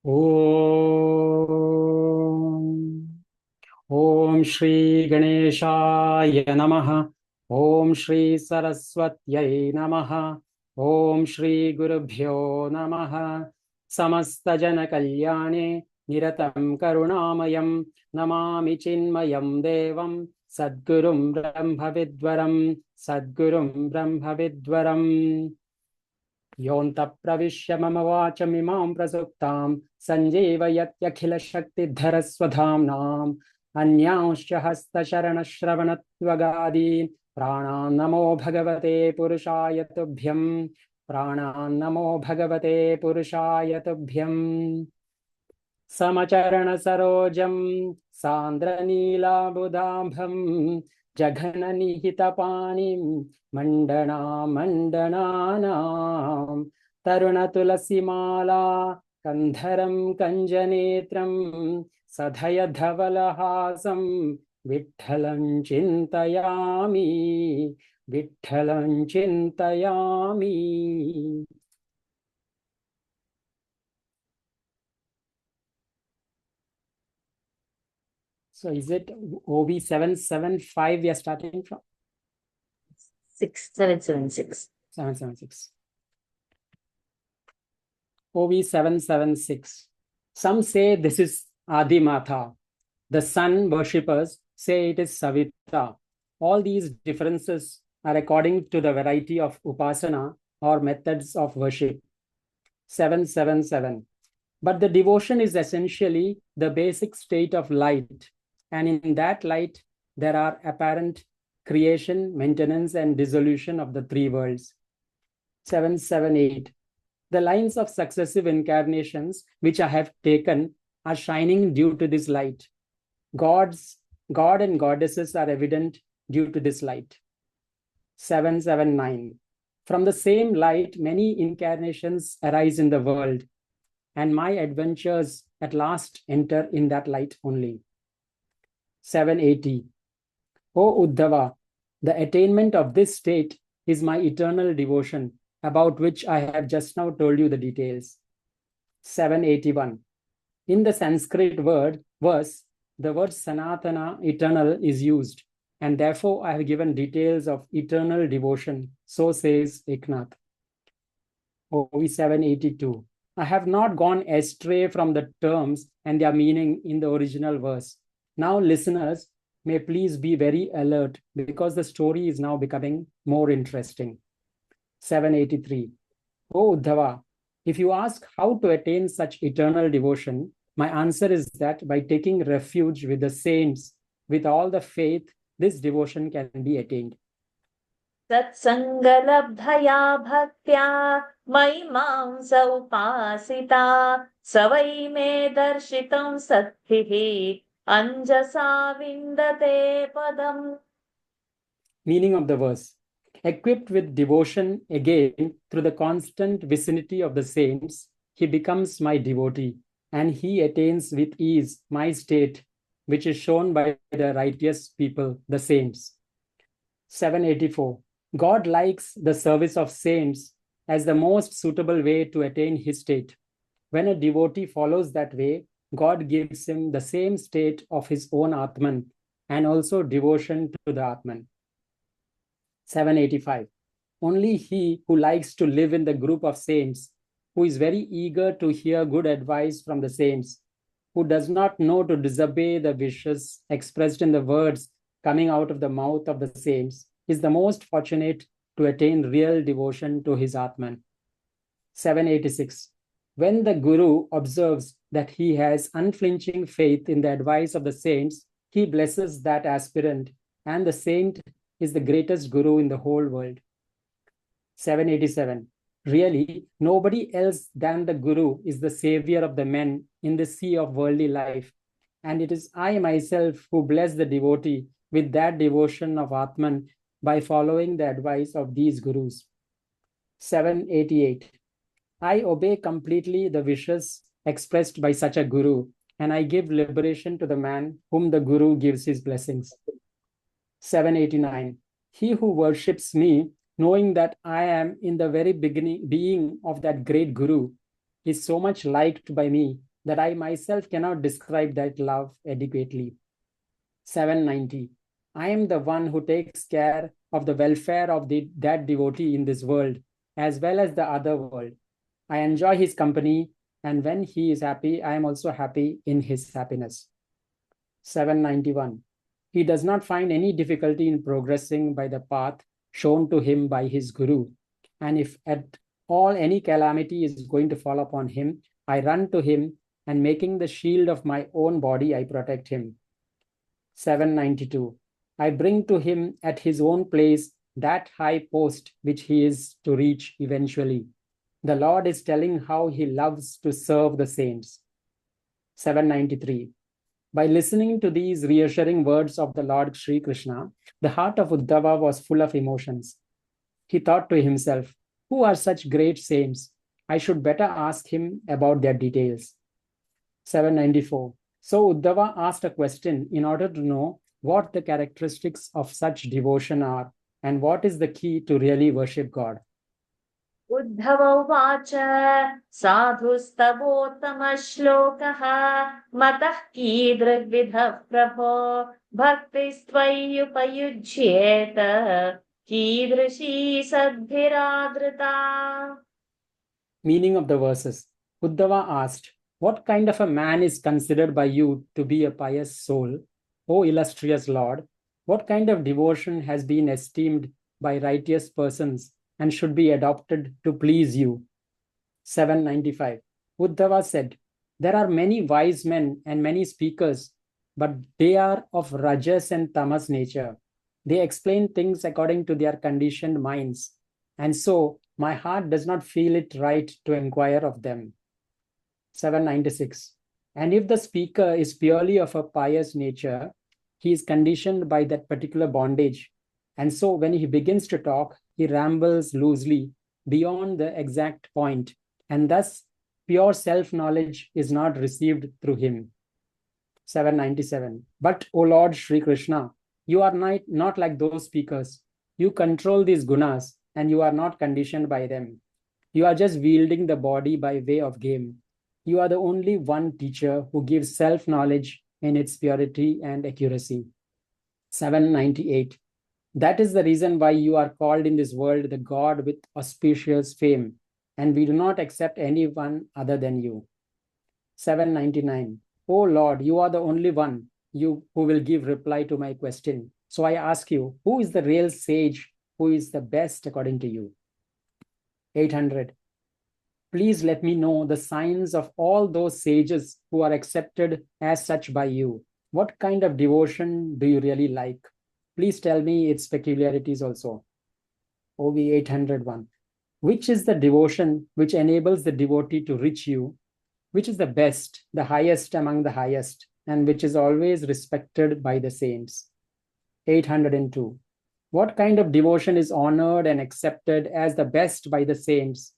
Om Om Shri Ganeshaya Namaha. Om Shri Saraswatyai Namaha. Om Shri Gurubhyo Namaha. Samasta Jana Kalyane Niratam Karunamayam Namami Chinmayam Devam Sadgurum Brahma Vidwaram Sadgurum Brahma Vidwaram Yonta Pravishya Mama Vachamimam Prasuktam Sanjevayatyakhilashakti Swadhamnam Anyanscha Hasta Sharana Shravanattvagadi Pranam Namo Bhagavate Purushaya Tubhyam Pranam Namo Bhagavate Purushaya Tubhyam Samacharana Sarojam Sandra Nila Budambham Jaghana Nihita Panim Mandana Mandananam Taruna Tulasi Mala Kandharam Kanjanetram Sadhaya Dhavalahasam Vitthalam Chintayami Vitthalam Chintayami. So is it OV 775 we are starting from? 6776. 776. OV 776. Some say this is Adi Mata. The sun worshippers say it is Savita. All these differences are according to the variety of upasana or methods of worship. 777. But the devotion is essentially the basic state of light. And in that light, there are apparent creation, maintenance, and dissolution of the three worlds. 778. The lines of successive incarnations which I have taken are shining due to this light. God and goddesses are evident due to this light. 779. From the same light, many incarnations arise in the world, and my adventures at last enter in that light only. 780. O Uddhava, the attainment of this state is my eternal devotion, about which I have just now told you the details. 781. In the Sanskrit verse, the word Sanatana, eternal, is used, and therefore I have given details of eternal devotion. So says Eknathi. OV 782. I have not gone astray from the terms and their meaning in the original verse. Now, listeners may please be very alert because the story is now becoming more interesting. 783. O Uddhava, if you ask how to attain such eternal devotion, my answer is that by taking refuge with the saints, with all the faith, this devotion can be attained. Satsangalabdhaya bhaktya maimam sa upasita savai me darshitam satthihi anjasa vindate padam. Meaning of the verse. Equipped with devotion again through the constant vicinity of the saints, he becomes my devotee, and he attains with ease my state, which is shown by the righteous people, the saints. 784. God likes the service of saints as the most suitable way to attain his state. When a devotee follows that way, God gives him the same state of his own Atman and also devotion to the Atman. 785. Only he who likes to live in the group of saints, who is very eager to hear good advice from the saints, who does not know to disobey the wishes expressed in the words coming out of the mouth of the saints, is the most fortunate to attain real devotion to his Atman. 786. When the Guru observes that he has unflinching faith in the advice of the saints, he blesses that aspirant, and the saint is the greatest Guru in the whole world. 787. Really, nobody else than the Guru is the savior of the men in the sea of worldly life, and it is I myself who bless the devotee with that devotion of Atman by following the advice of these Gurus. 788. I obey completely the wishes expressed by such a Guru, and I give liberation to the man whom the Guru gives his blessings. 789. He who worships me, knowing that I am in the very being of that great Guru, is so much liked by me that I myself cannot describe that love adequately. 790. I am the one who takes care of the welfare of that devotee in this world as well as the other world. I enjoy his company, and when he is happy, I am also happy in his happiness. 791. He does not find any difficulty in progressing by the path shown to him by his guru. And if at all any calamity is going to fall upon him, I run to him, and making the shield of my own body, I protect him. 792. I bring to him at his own place that high post which he is to reach eventually. The Lord is telling how he loves to serve the saints. 793. By listening to these reassuring words of the Lord Sri Krishna, the heart of Uddhava was full of emotions. He thought to himself, who are such great saints? I should better ask him about their details. 794. So Uddhava asked a question in order to know what the characteristics of such devotion are and what is the key to really worship God. Uddhav उवाच साधुस्तवोत्तमश्लोकः मतः कीदृग्विधः प्रभो भक्तिस्त्वय्युपयुज्येत कीदृशी सद्भिरादृता. Meaning of the verses. Uddhava asked, what kind of a man is considered by you to be a pious soul, O illustrious Lord? What kind of devotion has been esteemed by righteous persons and should be adopted to please you? 795. Uddhava said, there are many wise men and many speakers, but they are of rajas and tamas nature. They explain things according to their conditioned minds, and so my heart does not feel it right to inquire of them. 796. And if the speaker is purely of a pious nature, he is conditioned by that particular bondage. And so when he begins to talk, he rambles loosely beyond the exact point, and thus pure self-knowledge is not received through him. 797. But, O Lord Sri Krishna, you are not like those speakers. You control these gunas, and you are not conditioned by them. You are just wielding the body by way of game. You are the only one teacher who gives self-knowledge in its purity and accuracy. 798. That is the reason why you are called in this world the God with auspicious fame, and we do not accept anyone other than you. 799. O Lord, you are the only one who will give reply to my question. So I ask you, who is the real sage who is the best according to you? 800. Please let me know the signs of all those sages who are accepted as such by you. What kind of devotion do you really like? Please tell me its peculiarities also. OV 801. Which is the devotion which enables the devotee to reach you? Which is the best, the highest among the highest, and which is always respected by the saints? 802. What kind of devotion is honored and accepted as the best by the saints?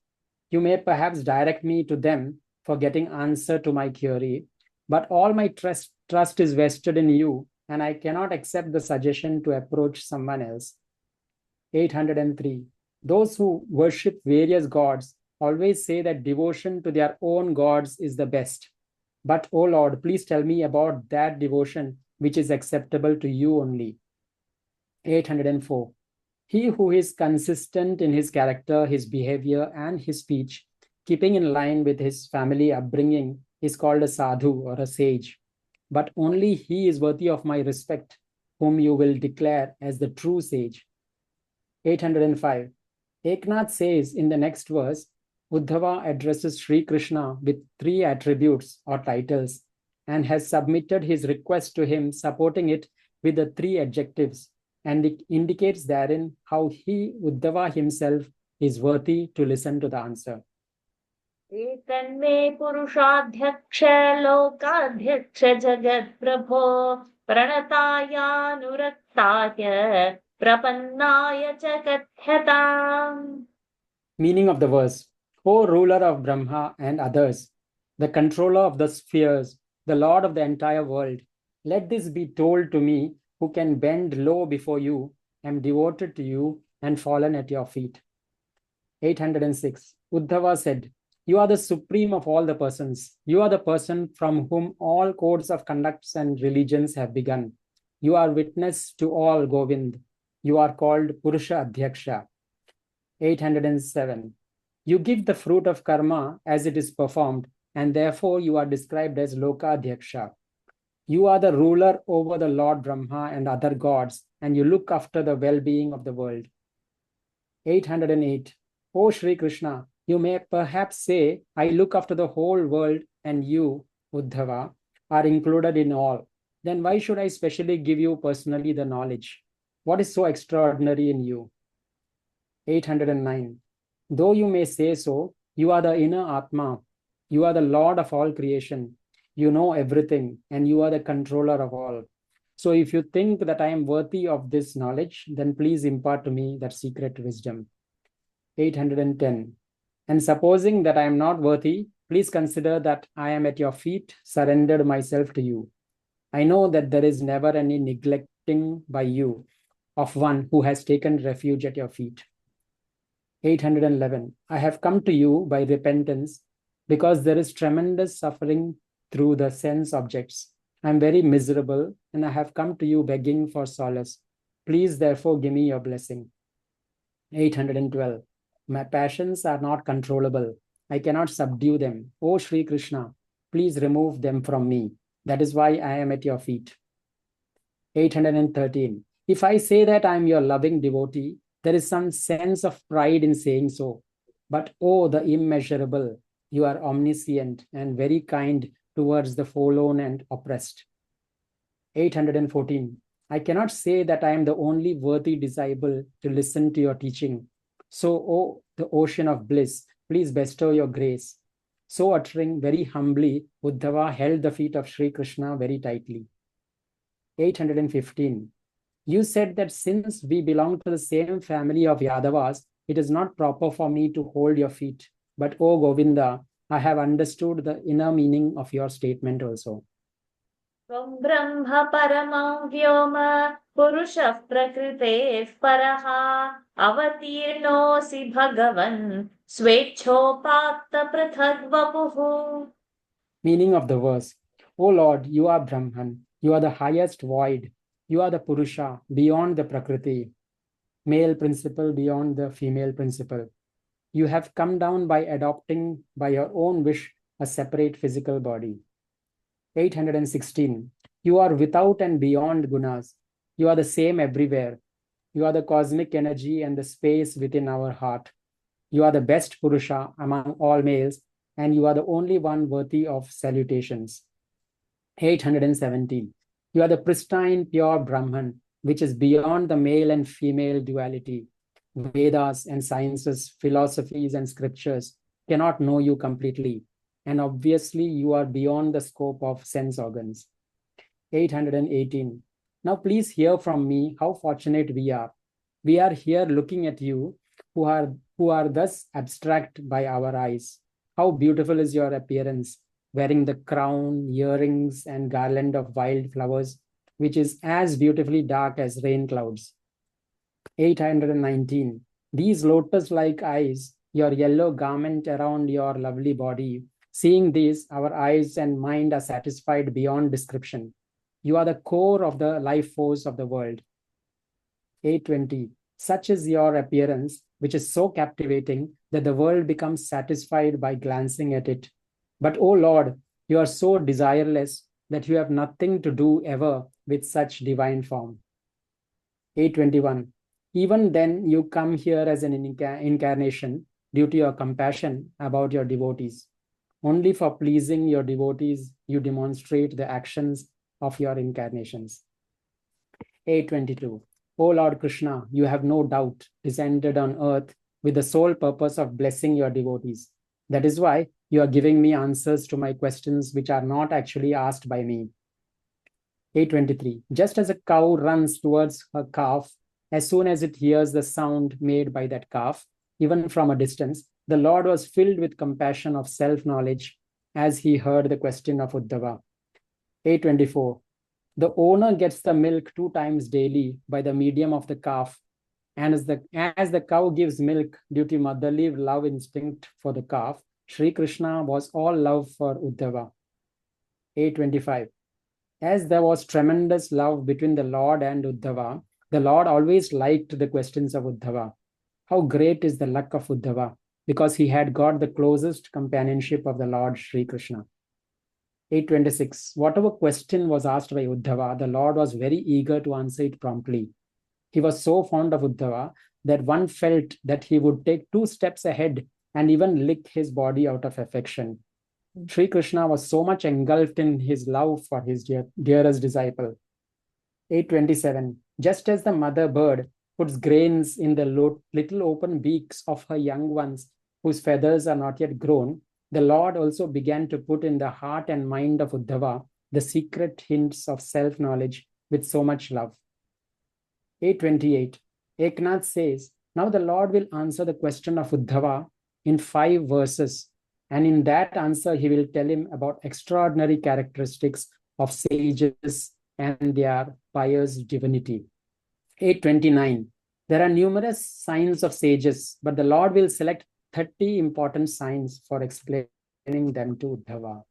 You may perhaps direct me to them for getting answer to my query, but all my trust is vested in you, and I cannot accept the suggestion to approach someone else. 803. Those who worship various gods always say that devotion to their own gods is the best. But, O Lord, please tell me about that devotion which is acceptable to you only. 804. He who is consistent in his character, his behavior, and his speech, keeping in line with his family upbringing, is called a sadhu or a sage. But only he is worthy of my respect, whom you will declare as the true sage. 805. Eknath says in the next verse, Uddhava addresses Sri Krishna with 3 attributes or titles and has submitted his request to him, supporting it with the 3 adjectives, and it indicates therein how he, Uddhava himself, is worthy to listen to the answer. एतन्मे पुरुषाध्यक्ष लोकाध्यक्ष जगत्प्रभो प्रणतायानुरक्ताय प्रपन्नाय च कथ्यताम्. Meaning of the verse. O ruler of Brahma and others, the controller of the spheres, the Lord of the entire world, let this be told to me, who can bend low before you, am devoted to you and fallen at your feet. 806. Uddhava said, You are the supreme of all the persons. You are the person from whom all codes of conducts and religions have begun. You are witness to all, Govind. You are called Purusha Adhyaksha. 807. You give the fruit of karma as it is performed, and therefore you are described as Loka Adhyaksha. You are the ruler over the Lord Brahma and other gods, and you look after the well-being of the world. 808. O Shri Krishna, you may perhaps say, I look after the whole world, and you, Uddhava, are included in all. Then why should I specially give you personally the knowledge? What is so extraordinary in you? 809. Though you may say so, you are the inner Atma. You are the Lord of all creation. You know everything, and you are the controller of all. So if you think that I am worthy of this knowledge, then please impart to me that secret wisdom. 810. And supposing that I am not worthy, please consider that I am at your feet, surrendered myself to you. I know that there is never any neglecting by you of one who has taken refuge at your feet. 811. I have come to you by repentance because there is tremendous suffering through the sense objects. I am very miserable and I have come to you begging for solace. Please therefore give me your blessing. 812. My passions are not controllable. I cannot subdue them. O Shri Krishna, please remove them from me. That is why I am at your feet. 813. If I say that I am your loving devotee, there is some sense of pride in saying so. But oh, the immeasurable, you are omniscient and very kind towards the forlorn and oppressed. 814. I cannot say that I am the only worthy disciple to listen to your teaching. So, oh, the ocean of bliss, please bestow your grace. So uttering very humbly, Uddhava held the feet of Sri Krishna very tightly. 815. You said that since we belong to the same family of Yadavas, it is not proper for me to hold your feet. But, oh Govinda, I have understood the inner meaning of your statement also. Tvam Brahma Paramam Vyoma Purushah Prakriteh Paraha Avatirnosi Bhagavan Swechhopakta Prathag Vapuhu. Meaning of the verse. O Lord, you are Brahman. You are the highest void. You are the Purusha, beyond the Prakriti, male principle beyond the female principle. You have come down by adopting, by your own wish, a separate physical body. 816. You are without and beyond gunas. You are the same everywhere. You are the cosmic energy and the space within our heart. You are the best Purusha among all males, and you are the only one worthy of salutations. 817. You are the pristine, pure Brahman, which is beyond the male and female duality. Vedas and sciences, philosophies and scriptures cannot know you completely. And obviously, you are beyond the scope of sense organs. 818. Now, please hear from me how fortunate we are. We are here looking at you, who are thus abstract by our eyes. How beautiful is your appearance, wearing the crown, earrings, and garland of wild flowers, which is as beautifully dark as rain clouds. 819. These lotus-like eyes, your yellow garment around your lovely body, seeing these, our eyes and mind are satisfied beyond description. You are the core of the life force of the world. 820. Such is your appearance, which is so captivating that the world becomes satisfied by glancing at it. But, oh Lord, you are so desireless that you have nothing to do ever with such divine form. 821. Even then, you come here as an incarnation due to your compassion about your devotees. Only for pleasing your devotees, you demonstrate the actions of your incarnations. 822. O Lord Krishna, you have no doubt descended on earth with the sole purpose of blessing your devotees. That is why you are giving me answers to my questions which are not actually asked by me. 823. Just as a cow runs towards her calf, as soon as it hears the sound made by that calf, even from a distance, the Lord was filled with compassion of self-knowledge as he heard the question of Uddhava. 824. The owner gets the milk 2 times daily by the medium of the calf, and as the cow gives milk due to motherly love instinct for the calf, Sri Krishna was all love for Uddhava. 825. As there was tremendous love between the Lord and Uddhava, the Lord always liked the questions of Uddhava. How great is the luck of Uddhava, because he had got the closest companionship of the Lord Sri Krishna. 826. Whatever question was asked by Uddhava, the Lord was very eager to answer it promptly. He was so fond of Uddhava that one felt that he would take 2 steps ahead and even lick his body out of affection. Sri Krishna was so much engulfed in his love for his dearest disciple. 827. Just as the mother bird puts grains in the little open beaks of her young ones whose feathers are not yet grown, the Lord also began to put in the heart and mind of Uddhava the secret hints of self-knowledge with so much love. 828. Eknath says, now the Lord will answer the question of Uddhava in 5 verses, and in that answer he will tell him about extraordinary characteristics of sages and their pious divinity. 829. There are numerous signs of sages, but the Lord will select 30 important signs for explaining them to Uddhava.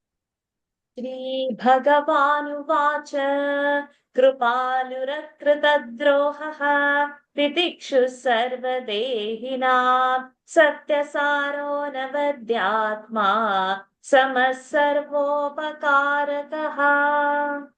Shri Bhagavanuvacha Krupaluratkritadrohaha Tidikshu sarvadehina Satyasaro navadyatma Samasarvopakarakaha.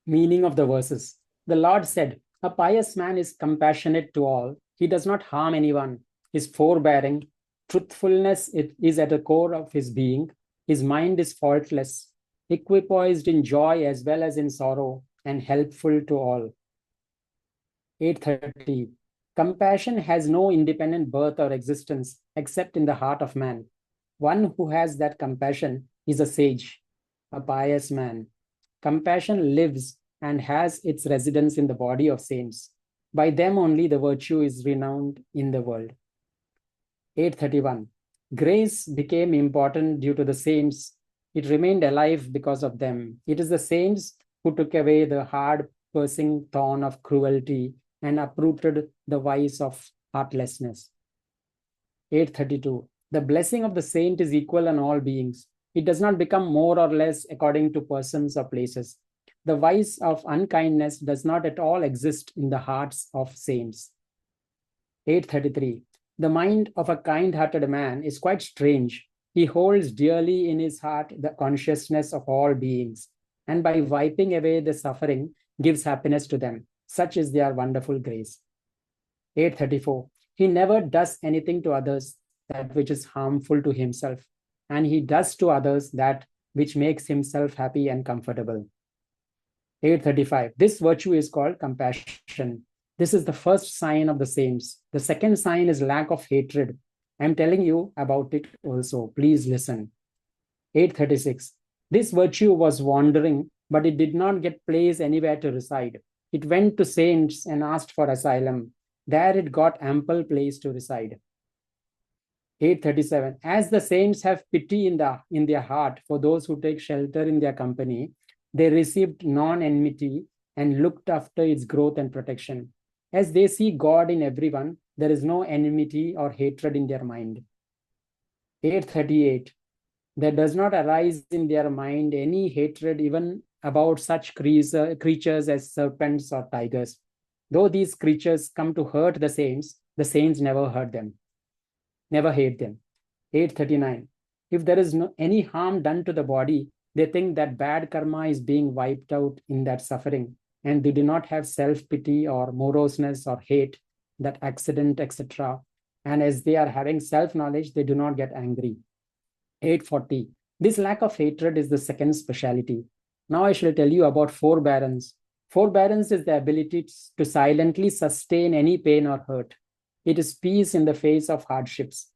Meaning of the verses. The Lord said, a pious man is compassionate to all. He does not harm anyone. His forbearing, truthfulness is at the core of his being. His mind is faultless, equipoised in joy as well as in sorrow, and helpful to all. 830. Compassion has no independent birth or existence except in the heart of man. One who has that compassion is a sage, a pious man. Compassion lives and has its residence in the body of saints. By them only the virtue is renowned in the world. 831. Grace became important due to the saints. It remained alive because of them. It is the saints who took away the hard piercing thorn of cruelty and uprooted the vice of heartlessness. 832. The blessing of the saint is equal on all beings. It does not become more or less according to persons or places. The vice of unkindness does not at all exist in the hearts of saints. 833. The mind of a kind-hearted man is quite strange. He holds dearly in his heart the consciousness of all beings, and by wiping away the suffering, gives happiness to them. Such is their wonderful grace. 834. He never does anything to others that which is harmful to himself, and he does to others that which makes himself happy and comfortable. 835. This virtue is called compassion. This is the first sign of the saints. The second sign is lack of hatred. I am telling you about it also. Please listen. 836. This virtue was wandering, but it did not get place anywhere to reside. It went to saints and asked for asylum. There it got ample place to reside. 837. As the saints have pity in their heart for those who take shelter in their company, they received non-enmity and looked after its growth and protection. As they see God in everyone, there is no enmity or hatred in their mind. 838. There does not arise in their mind any hatred even about such creatures as serpents or tigers. Though these creatures come to hurt the saints never hurt them, never hate them. 839. If there is any harm done to the body, they think that bad karma is being wiped out in that suffering, and they do not have self-pity or moroseness or hate, that accident, etc. And as they are having self-knowledge, they do not get angry. 840. This lack of hatred is the second speciality. Now I shall tell you about forbearance. Forbearance is the ability to silently sustain any pain or hurt. It is peace in the face of hardships.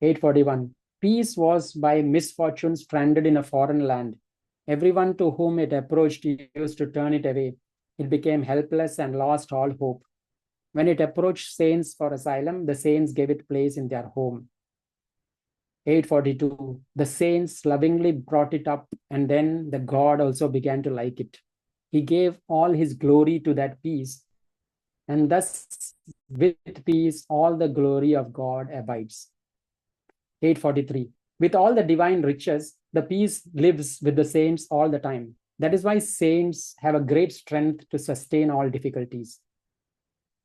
841. Peace was by misfortune stranded in a foreign land. Everyone to whom it approached used to turn it away. It became helpless and lost all hope. When it approached saints for asylum, the saints gave it place in their home. 842. The saints lovingly brought it up, and then the God also began to like it. He gave all his glory to that peace, and thus with peace all the glory of God abides. 843. With all the divine riches, the peace lives with the saints all the time. That is why saints have a great strength to sustain all difficulties.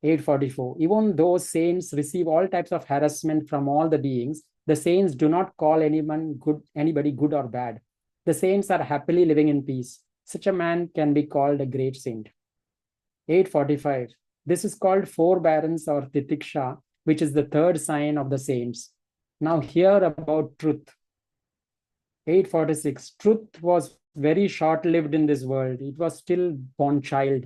844. Even though saints receive all types of harassment from all the beings, the saints do not call anybody good or bad. The saints are happily living in peace. Such a man can be called a great saint. 845. This is called forbearance or titiksha, which is the third sign of the saints. Now hear about truth. 846. Truth was very short-lived in this world. It was still born child,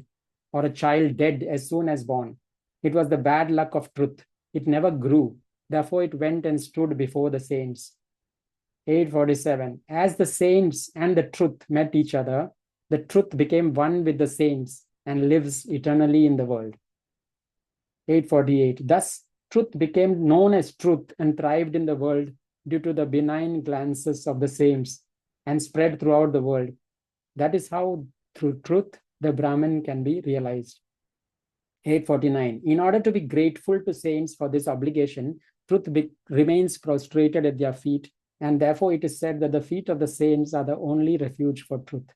or a child dead as soon as born. It was the bad luck of truth. It never grew. Therefore, it went and stood before the saints. 847. As the saints and the truth met each other, the truth became one with the saints and lives eternally in the world. 848. Thus, truth became known as truth and thrived in the world due to the benign glances of the saints and spread throughout the world. That is how, through truth, the Brahman can be realized. 849. In order to be grateful to saints for this obligation, truth remains prostrated at their feet, and therefore it is said that the feet of the saints are the only refuge for truth.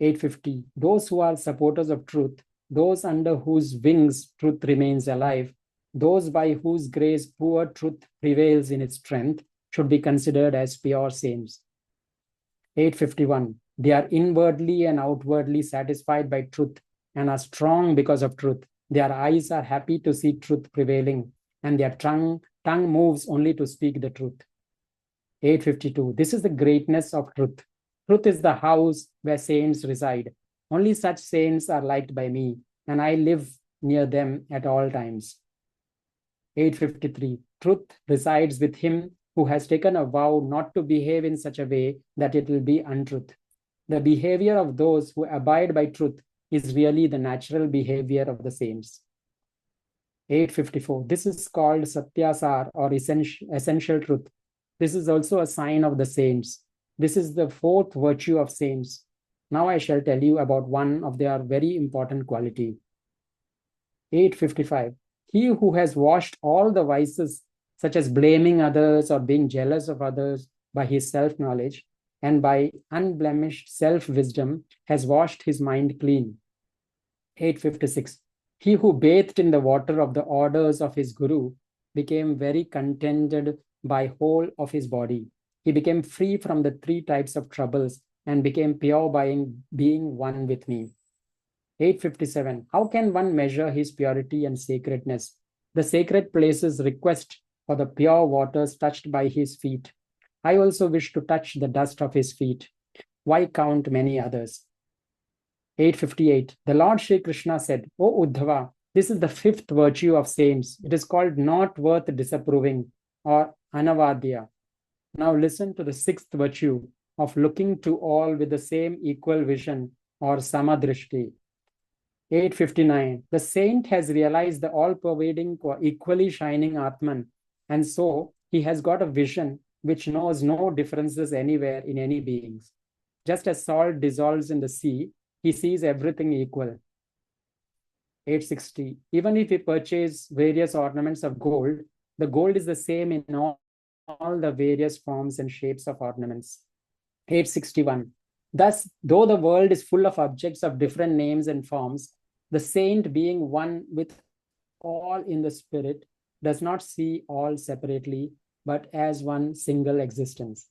850. Those who are supporters of truth, those under whose wings truth remains alive, those by whose grace poor truth prevails in its strength, should be considered as pure saints. 851. They are inwardly and outwardly satisfied by truth and are strong because of truth. Their eyes are happy to see truth prevailing, and their tongue moves only to speak the truth. 852. This is the greatness of truth. Truth is the house where saints reside. Only such saints are liked by me, and I live near them at all times. 853. Truth resides with him who has taken a vow not to behave in such a way that it will be untruth. The behavior of those who abide by truth is really the natural behavior of the saints. 854. This is called Satyasar, or essential truth. This is also a sign of the saints. This is the fourth virtue of saints. Now I shall tell you about one of their very important quality. 855. He who has washed all the vices, such as blaming others or being jealous of others, by his self-knowledge and by unblemished self-wisdom, has washed his mind clean. 856. He who bathed in the water of the orders of his Guru became very contented by whole of his body. He became free from the three types of troubles and became pure by being one with me. 857. How can one measure his purity and sacredness? The sacred places request for the pure waters touched by his feet. I also wish to touch the dust of his feet. Why count many others? 858. The Lord Shri Krishna said, O Uddhava, this is the fifth virtue of saints. It is called not worth disapproving, or anavadya. Now listen to the sixth virtue of looking to all with the same equal vision, or samadrishti. 859. The saint has realized the all-pervading, equally shining Atman, and so he has got a vision which knows no differences anywhere in any beings. Just as salt dissolves in the sea, he sees everything equal. 860. Even if he purchase various ornaments of gold, the gold is the same in all the various forms and shapes of ornaments. 861. Thus, though the world is full of objects of different names and forms, the saint, being one with all in the spirit, does not see all separately, but as one single existence.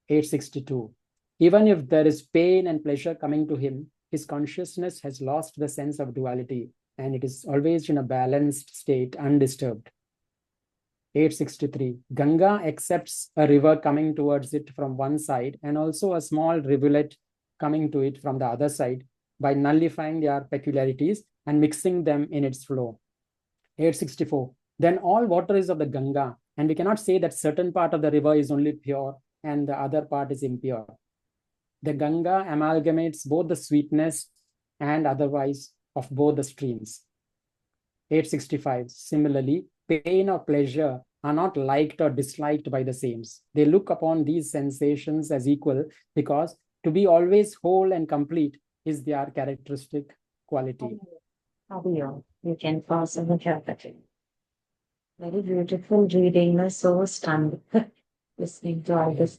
862. Even if there is pain and pleasure coming to him, his consciousness has lost the sense of duality, and it is always in a balanced state, undisturbed. 863. Ganga accepts a river coming towards it from one side and also a small rivulet coming to it from the other side by nullifying their peculiarities and mixing them in its flow. 864. Then all water is of the Ganga, and we cannot say that certain part of the river is only pure and the other part is impure. The Ganga amalgamates both the sweetness and otherwise of both the streams. 865. Similarly, pain or pleasure are not liked or disliked by the saints. They look upon these sensations as equal because to be always whole and complete is their characteristic quality. You can pause and interpret it. Very beautiful reading. I was so stunned listening to all this.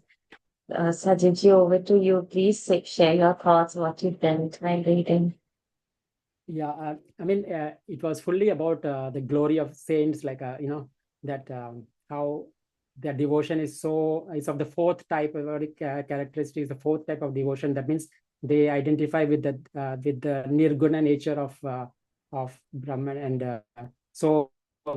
Sajidji, over to you. Please share your thoughts, what you felt while reading. Yeah, I mean, it was fully about the glory of saints, like that how their devotion is of the fourth type of characteristics, the fourth type of devotion. That means they identify with the nirguna nature of Brahman, and so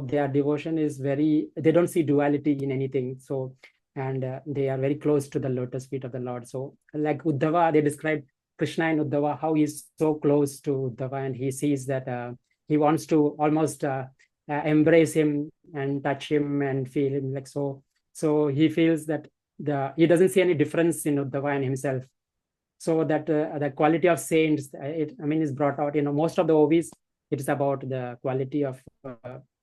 their devotion is very. They don't see duality in anything. So, and they are very close to the lotus feet of the Lord. So, like Uddhava, they describe Krishna and Uddhava, how he's so close to Uddhava, and he sees that he wants to almost embrace him and touch him and feel him like so. So he feels that he doesn't see any difference in Uddhava and himself. So that the quality of saints, is brought out. Most of the Ovis, it is about the quality of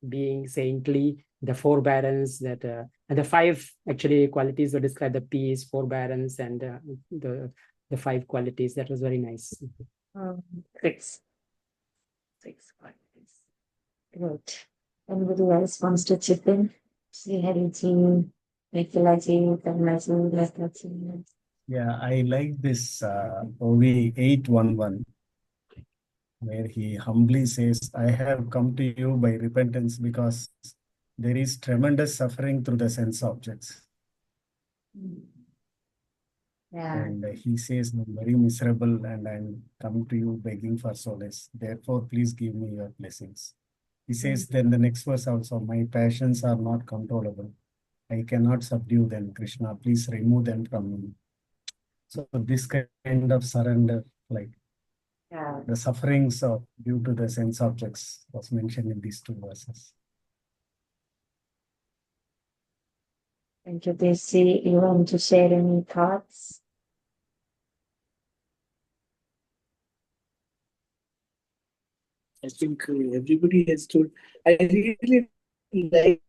being saintly, the forbearance, and the five actually qualities that describe the peace, forbearance, and the five qualities. That was very nice. Six. Six qualities. Good. Anybody else wants to chip in? Srihariji, Mikhalaji, Tamlaji, Lakhaji. Yeah, I like this OV 811, where he humbly says, I have come to you by repentance because there is tremendous suffering through the sense objects. Yeah. And he says, I'm very miserable and I'm coming to you begging for solace. Therefore, please give me your blessings. He says, then the next verse also, my passions are not controllable. I cannot subdue them, Krishna. Please remove them from me. So this kind of surrender, like the sufferings due to the sense objects, was mentioned in these two verses. Thank you, Desi. You want to share any thoughts? I think everybody has told. I really like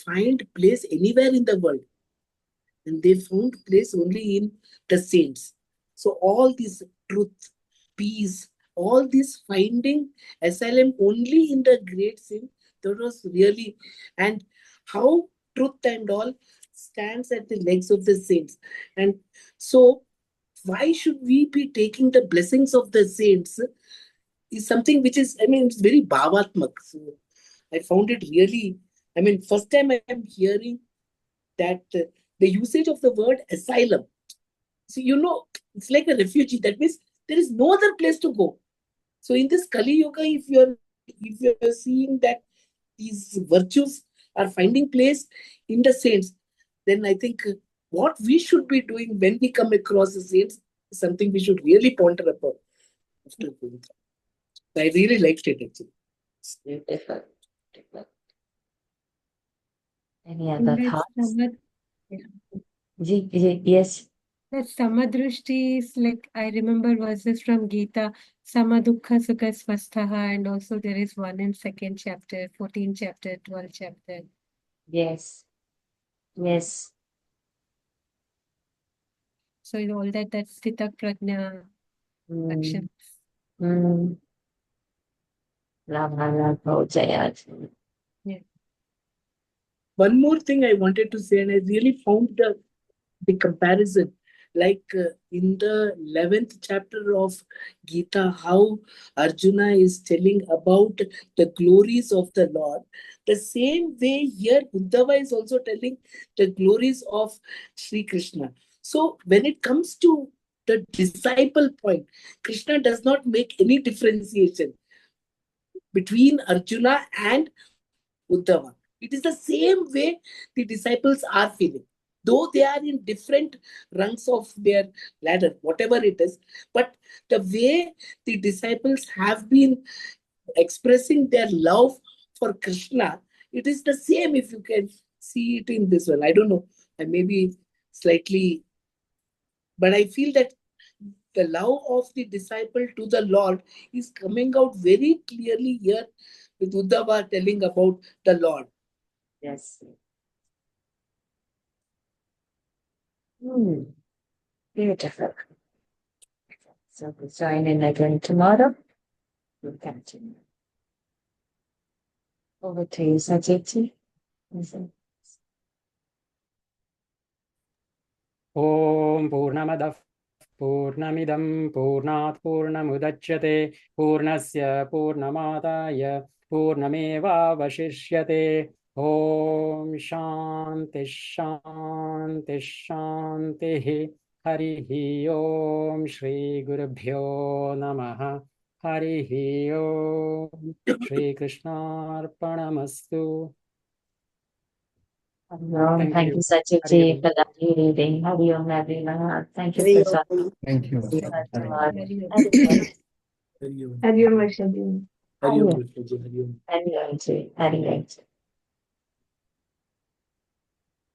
find place anywhere in the world, and they found place only in the saints. So all this truth, peace, all this finding asylum only in the great saint, that was really, and how truth and all stands at the legs of the saints. And so why should we be taking the blessings of the saints is something which is, it's very bhavatmak. So I found it really, first time I am hearing that the usage of the word asylum. So, it's like a refugee. That means there is no other place to go. So in this Kali Yuga, if you're seeing that these virtues are finding place in the saints, then I think what we should be doing when we come across the saints is something we should really ponder upon. I really liked it actually. Beautiful. Any other thoughts? Yes. That Samadrushti is like, I remember verses from Gita, Samadukha Sukha Swasthaha, and also there is one in 2nd chapter, 14th chapter, 12th chapter. Yes. Yes. So in all that's Stita Prajna actions. Yeah. One more thing I wanted to say, and I really found the comparison, like in the 11th chapter of Gita, how Arjuna is telling about the glories of the Lord. The same way here, Uddhava is also telling the glories of Sri Krishna. So when it comes to the disciple point, Krishna does not make any differentiation between Arjuna and Uddhava. It is the same way the disciples are feeling. Though they are in different rungs of their ladder, whatever it is, but the way the disciples have been expressing their love for Krishna, it is the same if you can see it in this one. I don't know, I may be slightly, but I feel that the love of the disciple to the Lord is coming out very clearly here with Uddhava telling about the Lord. Yes. Beautiful. So we'll join in again tomorrow. We'll continue. Over to you, Sajidji. ॐ पूर्णमदः पूर्णमिदं पूर्णात् पूर्णमुदच्यते पूर्णस्य पूर्णमादाय पूर्णमेवावशिष्यते ॐ शान्ति शान्ति शान्तिः हरिः ॐ श्रीगुरुभ्यो नमः हरिः ॐ श्रीकृष्णार्पणमस्तु Thank you, Sajidji, for that reading. Hari Om, everyone. Thank you for joining. Thank you. Hari Om. Hari Om. Hari Om, Sajidji. Hari Om, Hari Om. Hari Om. Hari Om.